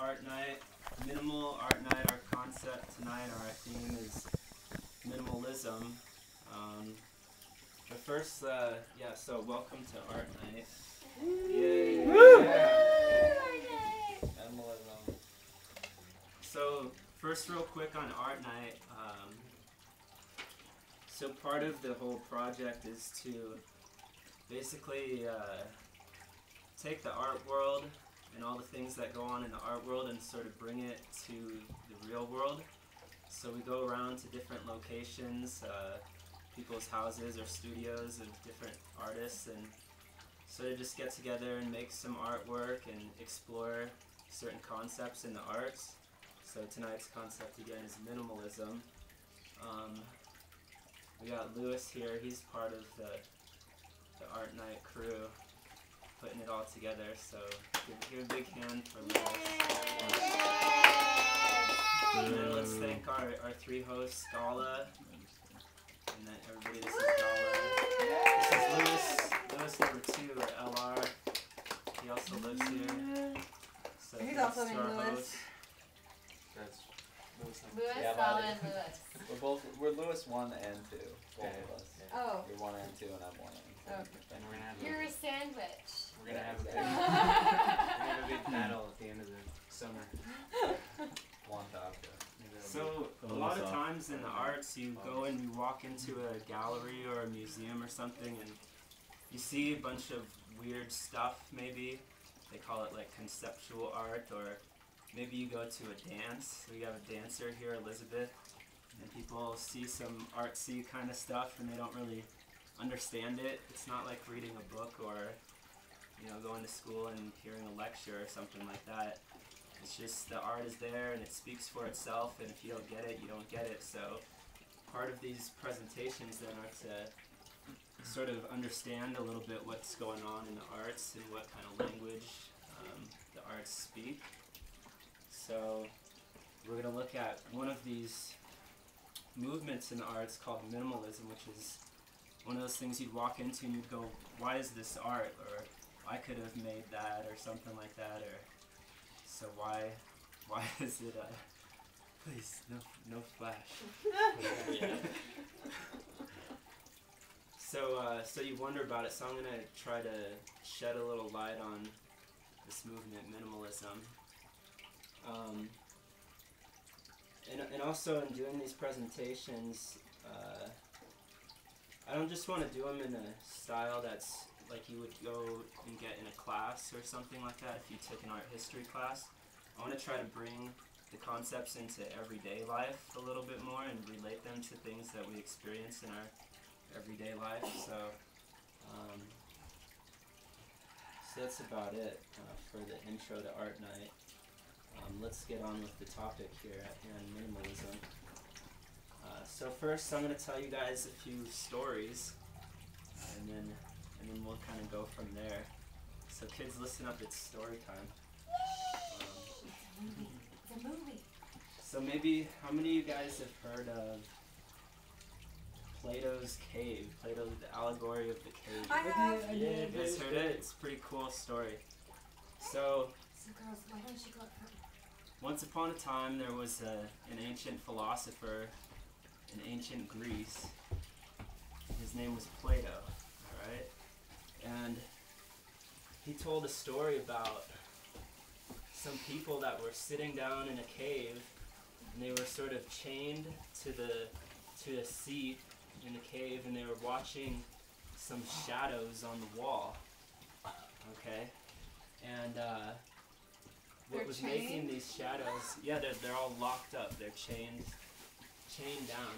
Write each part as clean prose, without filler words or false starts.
Art Night, Minimal Art Night. Our concept tonight, our theme is minimalism. But first, so welcome to Art Night. Yay! Minimalism. So first, real quick on Art Night. So part of the whole project is to basically take the art world and all the things that go on in the art world and sort of bring it to the real world. So we go around to different locations, people's houses or studios of different artists, and sort of just get together and make some artwork and explore certain concepts in the arts. So tonight's concept again is minimalism. We got Lewis here, he's part of the Art Night crew, putting it all together, so give a big hand for Lewis. And then let's thank our three hosts, Gala, and then everybody, this is Gala. This is Lewis number 2 at LR. He also lives here. So he's also named Lewis. Host. That's Lewis. Lewis, Gala, and Lewis. We're Lewis 1 and 2, both of us. Oh. You're 1 and 2, and I'm 1 and 2. Oh. And we're gonna have You're a sandwich. we're gonna have a big battle at the end of the summer. One top. So a lot of times in the arts, you go and you walk into a gallery or a museum or something, and you see a bunch of weird stuff. Maybe they call it like conceptual art, or maybe you go to a dance. We have a dancer here, Elizabeth, and people see some artsy kind of stuff, and they don't really understand it. It's not like reading a book or going to school and hearing a lecture or something like that. It's just the art is there and it speaks for itself, and if you don't get it, you don't get it. So part of these presentations then are to sort of understand a little bit what's going on in the arts and what kind of language the arts speak. So we're going to look at one of these movements in the arts called minimalism, which is one of those things you'd walk into and you'd go, why is this art? Or I could have made that, or something like that. Or so why is it please no flash. So you wonder about it, so I'm gonna try to shed a little light on this movement, minimalism. And also in doing these presentations, I don't just want to do them in a style that's like you would go and get in a class or something like that if you took an art history class. I want to try to bring the concepts into everyday life a little bit more and relate them to things that we experience in our everyday life. So that's about it for the intro to Art Night. Let's get on with the topic here at hand, minimalism. So first I'm going to tell you guys a few stories, and then we'll kind of go from there. So kids, listen up, it's story time. It's a movie. So maybe, how many of you guys have heard of Plato's cave? Plato, the allegory of the cave. I have. Yeah, you guys heard it? It's a pretty cool story. So girls, why don't you go up front? once upon a time there was an ancient philosopher in ancient Greece. His name was Plato, alright? And he told a story about some people that were sitting down in a cave, and they were sort of chained to a seat in the cave, and they were watching some shadows on the wall. Okay? And what was making these shadows, they're all locked up, they're chained down.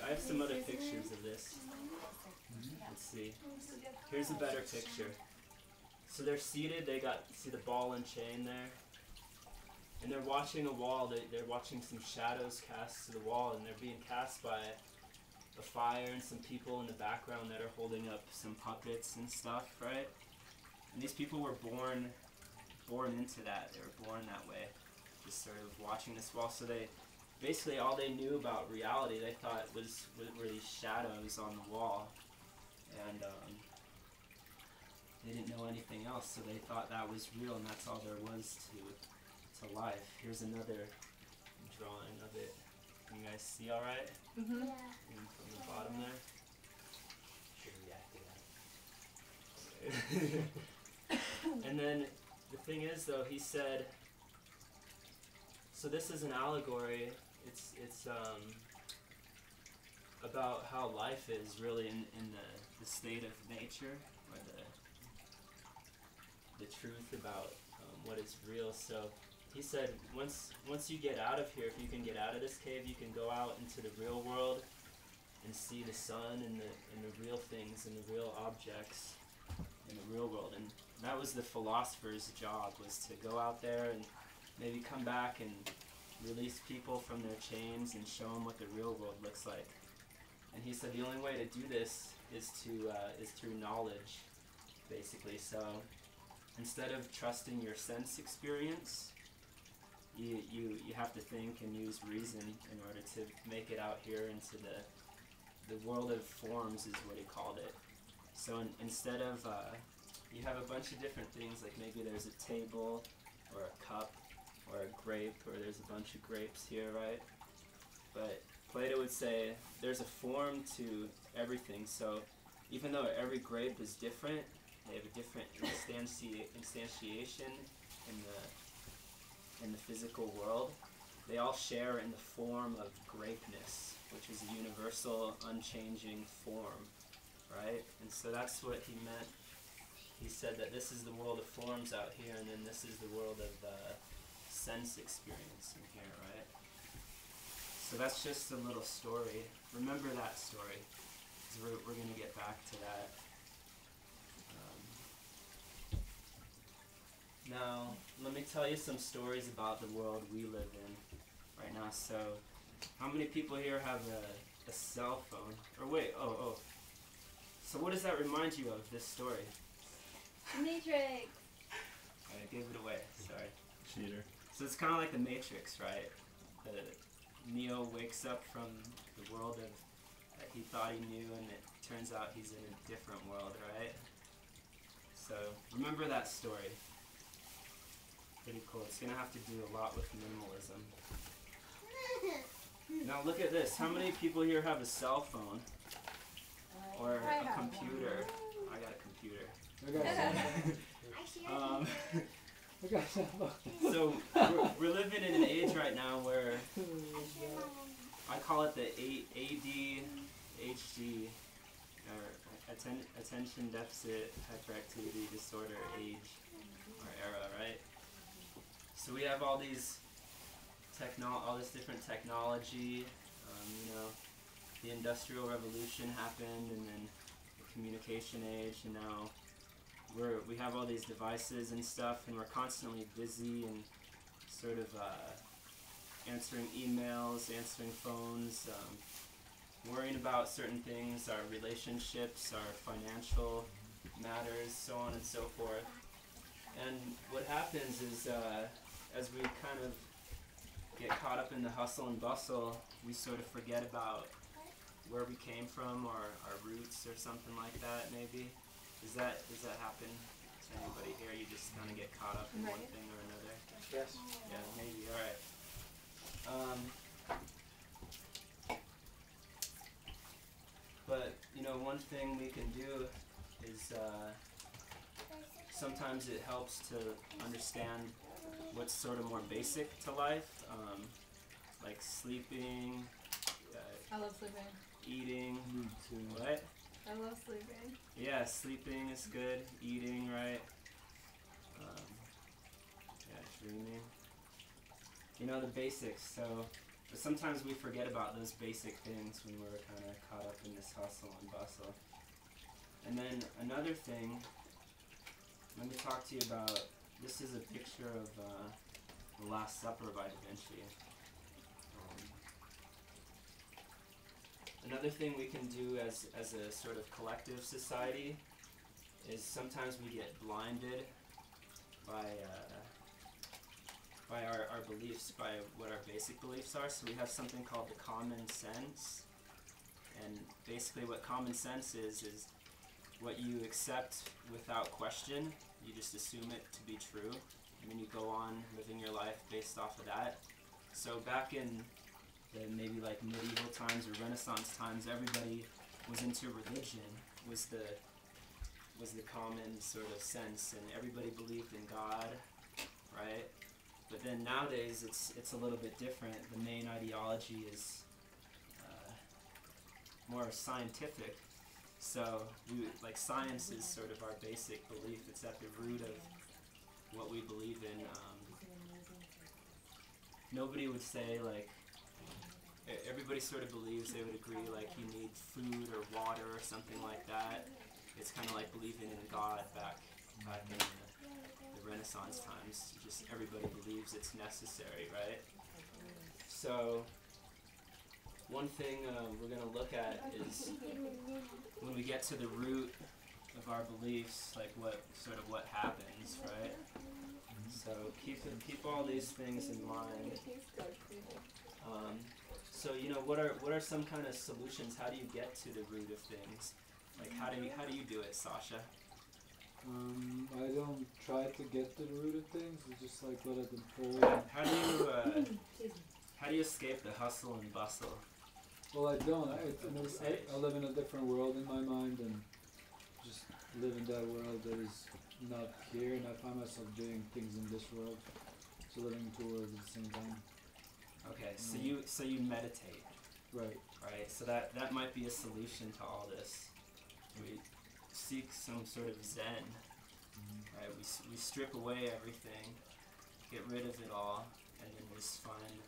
I have some other pictures of this. Let's see. Here's a better picture. So they're seated, see the ball and chain there? And they're watching a wall, they're watching some shadows cast to the wall, and they're being cast by a fire and some people in the background that are holding up some puppets and stuff, right? And these people were born into that. They were born that way, just sort of watching this wall. So they basically, all they knew about reality, they thought were these shadows on the wall, and they didn't know anything else. So they thought that was real, and that's all there was to life. Here's another drawing of it. Can you guys see all right? Mm-hmm. And from the bottom there. Should react to that. And then the thing is, though, he said. So this is an allegory. It's about how life is really in the state of nature, or the truth about what is real. So he said once you get out of here, if you can get out of this cave, you can go out into the real world and see the sun and the real things and the real objects in the real world. And that was the philosopher's job, was to go out there and maybe come back and release people from their chains and show them what the real world looks like. And he said the only way to do this is through knowledge, basically. So instead of trusting your sense experience, you have to think and use reason in order to make it out here into the world of forms, is what he called it. So instead of you have a bunch of different things, like maybe there's a table or a cup or a grape, or there's a bunch of grapes here, right? But Plato would say there's a form to everything. So even though every grape is different, they have a different instantiation in the physical world, they all share in the form of grapeness, which is a universal, unchanging form, right? And so that's what he meant. He said that this is the world of forms out here, and then this is the world of sense experience in here, right? So that's just a little story. Remember that story, because we're going to get back to that. Now, let me tell you some stories about the world we live in right now. So, how many people here have a cell phone? Or wait, oh. So what does that remind you of, this story? Matrix. I gave it away, sorry. Cheater. So it's kind of like the Matrix, right? Neo wakes up from the world that he thought he knew, and it turns out he's in a different world, right? So remember that story. Pretty cool. It's going to have to do a lot with minimalism. Now look at this. How many people here have a cell phone? Or a computer? I got a computer. So we're living in an age right now where I call it the ADHD, or attention deficit hyperactivity disorder age or era, right? So we have all this different technology. The Industrial Revolution happened, and then the communication age, and now we have all these devices and stuff, and we're constantly busy and sort of answering emails, answering phones, worrying about certain things, our relationships, our financial matters, so on and so forth. And what happens is, as we kind of get caught up in the hustle and bustle, we sort of forget about where we came from, or our roots, or something like that, maybe. Does that happen to anybody here? You just kind of get caught up in one thing or another? Yes. Yeah, maybe. All right. But, one thing we can do is sometimes it helps to understand what's sort of more basic to life, like sleeping, I love sleeping. eating. Me too. What? I love sleeping. Yeah, sleeping is good. Eating, right? Dreaming. The basics. So, but sometimes we forget about those basic things when we're kind of caught up in this hustle and bustle. And then another thing, let me talk to you about, this is a picture of The Last Supper by Da Vinci. Another thing we can do as a sort of collective society is sometimes we get blinded by our beliefs, by what our basic beliefs are. So we have something called the common sense. And basically what common sense is what you accept without question. You just assume it to be true. and then you go on living your life based off of that. So back in the maybe like medieval times or Renaissance times, everybody was into religion, was the common sort of sense, and everybody believed in God, right? But then nowadays it's a little bit different. The main ideology is more scientific. So like science is sort of our basic belief. It's at the root of what we believe in. Nobody would say like, everybody sort of believes, they would agree like you need food or water or something like that. It's kind of like believing in God back in the Renaissance times. Just everybody believes it's necessary, right? So one thing we're going to look at is when we get to the root of our beliefs, like what happens, right? So keep all these things in mind. So what are some kind of solutions? How do you get to the root of things? Like how do you do it, Sasha? I don't try to get to the root of things. I just like let it unfold. How do you escape the hustle and bustle? Well, I don't. I live in a different world in my mind and just live in that world that is not here, and I find myself doing things in this world. So living in two worlds at the same time. Okay, so you meditate. Right. Right. So that might be a solution to all this. We seek some sort of zen. Right. We strip away everything, get rid of it all, and then just find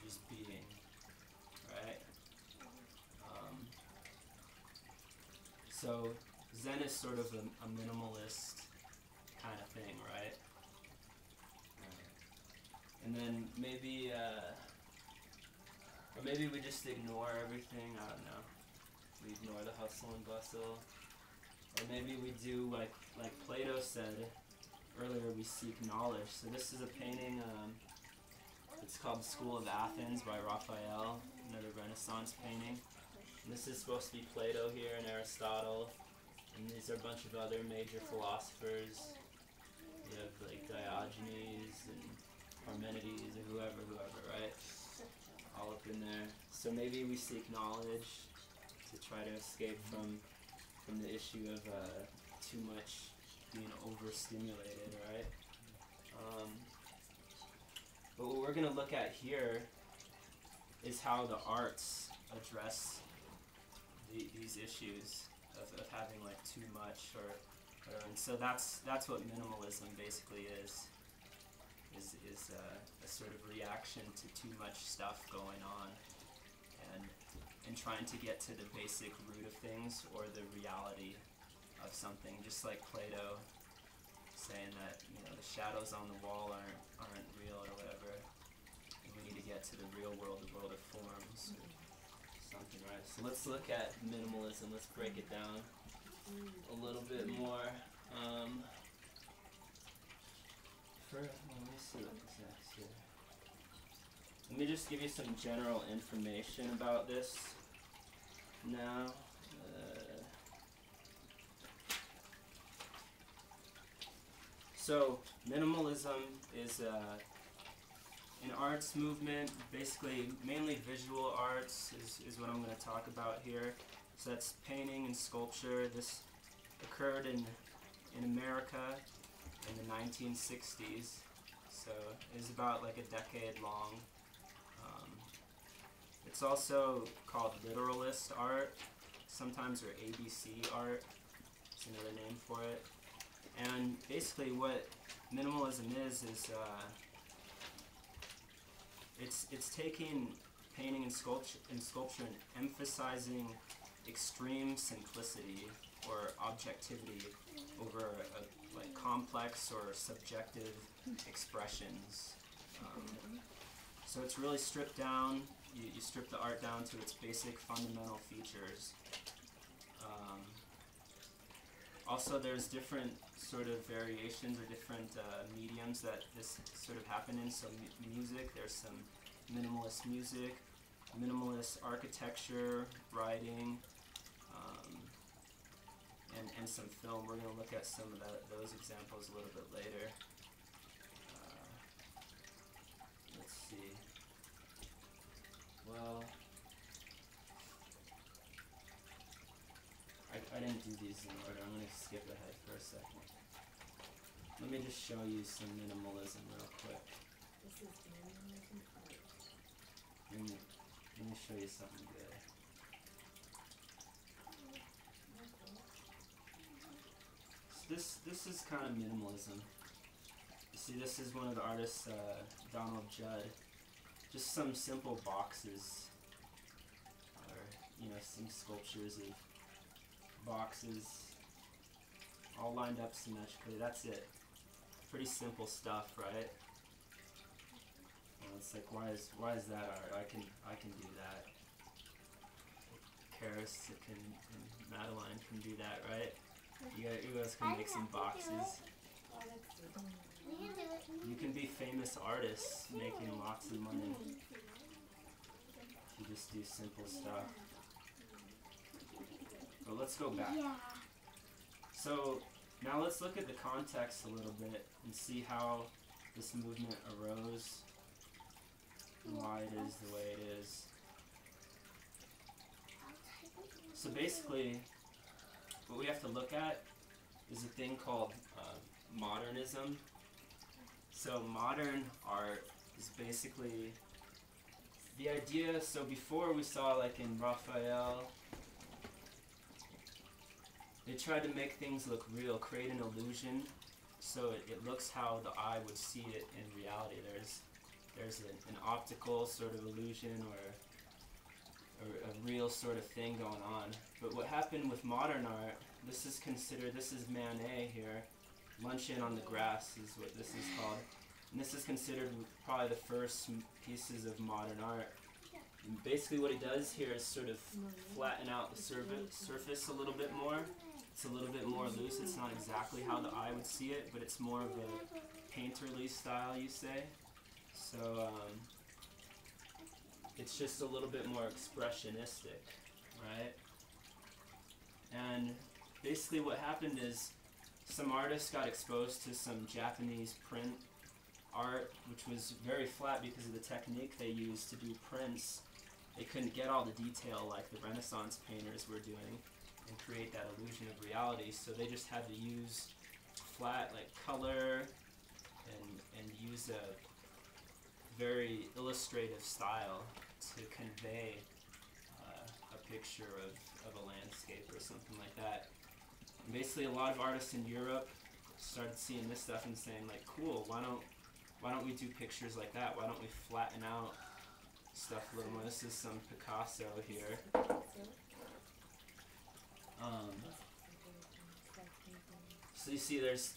just being. Right. So zen is sort of a minimalist kind of thing, right? And then maybe, or maybe we just ignore everything, I don't know. We ignore the hustle and bustle. Or maybe we do like Plato said earlier, we seek knowledge. So this is a painting, it's called School of Athens by Raphael, another Renaissance painting. And this is supposed to be Plato here and Aristotle. And these are a bunch of other major philosophers. You have like Diogenes and Parmenides or whoever, right? All up in there. So maybe we seek knowledge to try to escape from the issue of too much being overstimulated, right? But what we're going to look at here is how the arts address these issues of having like too much or and so that's what minimalism basically is a sort of reaction to too much stuff going on and trying to get to the basic root of things or the reality of something, just like Plato saying that the shadows on the wall aren't real or whatever, and we need to get to the real world, the world of forms or something, right? So let's look at minimalism. Let's break it down a little bit more. Let me see what this is here. Let me just give you some general information about this now. So minimalism is an arts movement, basically mainly visual arts is what I'm going to talk about here. So that's painting and sculpture. This occurred in America in the 1960s, so it was about like a decade long. It's also called literalist art, sometimes or ABC art, it's another name for it. And basically what minimalism is it's taking painting and sculpture and emphasizing extreme simplicity or objectivity over like complex or subjective expressions. So it's really stripped down. You strip the art down to its basic fundamental features. Also, there's different sort of variations or different mediums that this sort of happen in. So music, there's some minimalist music, minimalist architecture, writing, and some film. We're going to look at some of those examples a little bit later. these in order. I'm going to skip ahead for a second. Let me just show you some minimalism real quick. This is minimalism art. Let me show you something good. So this is kind of minimalism. You see, this is one of the artists, Donald Judd. Just some simple boxes, or some sculptures of boxes, all lined up symmetrically. That's it. Pretty simple stuff, right? It's like, why is that art? I can do that. Karis and Madeline can do that, right? You guys can make some boxes. You can be famous artists making lots of money if you just do simple stuff. But let's go back. So now let's look at the context a little bit and see how this movement arose and why it is the way it is. So basically, what we have to look at is a thing called modernism. So modern art is basically the idea. So before we saw, like in Raphael, they tried to make things look real, create an illusion, so it looks how the eye would see it in reality. There's an optical sort of illusion or a real sort of thing going on. But what happened with modern art, this is Manet here. Luncheon on the Grass is what this is called. And this is considered probably the first pieces of modern art. And basically what he does here is sort of flatten out the surface a little bit more. It's a little bit more loose. It's not exactly how the eye would see it, but it's more of a painterly style, you say. So it's just a little bit more expressionistic, right? And basically what happened is some artists got exposed to some Japanese print art, which was very flat because of the technique they used to do prints. They couldn't get all the detail like the Renaissance painters were doing and create that illusion of reality, so they just had to use flat like color and use a very illustrative style to convey a picture of a landscape or something like that. And basically a lot of artists in Europe started seeing this stuff and saying like, cool, why don't we do pictures like that? Why don't we flatten out stuff a little more? This is some Picasso here. So you see there's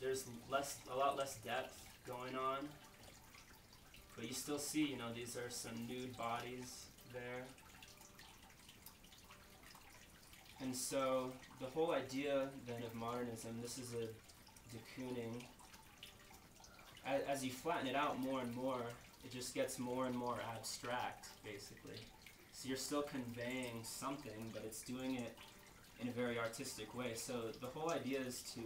a lot less depth going on, but you still see, these are some nude bodies there. And so the whole idea then of modernism, this is a de Kooning. As you flatten it out more and more, it just gets more and more abstract, basically. So you're still conveying something, but it's doing it in a very artistic way. So the whole idea is to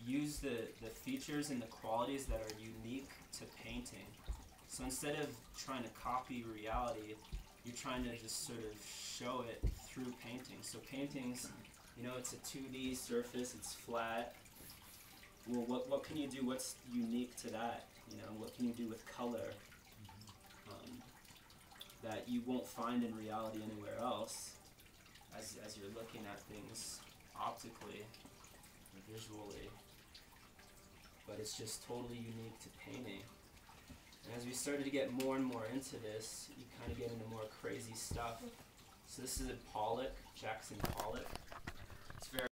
use the features and the qualities that are unique to painting. So instead of trying to copy reality, you're trying to just sort of show it through painting. So paintings, it's a 2D surface, it's flat. Well, what can you do? What's unique to that? What can you do with color that you won't find in reality anywhere else as you're looking at things optically or visually? But it's just totally unique to painting. And as we started to get more and more into this, you kind of get into more crazy stuff. So this is a Pollock, Jackson Pollock. It's very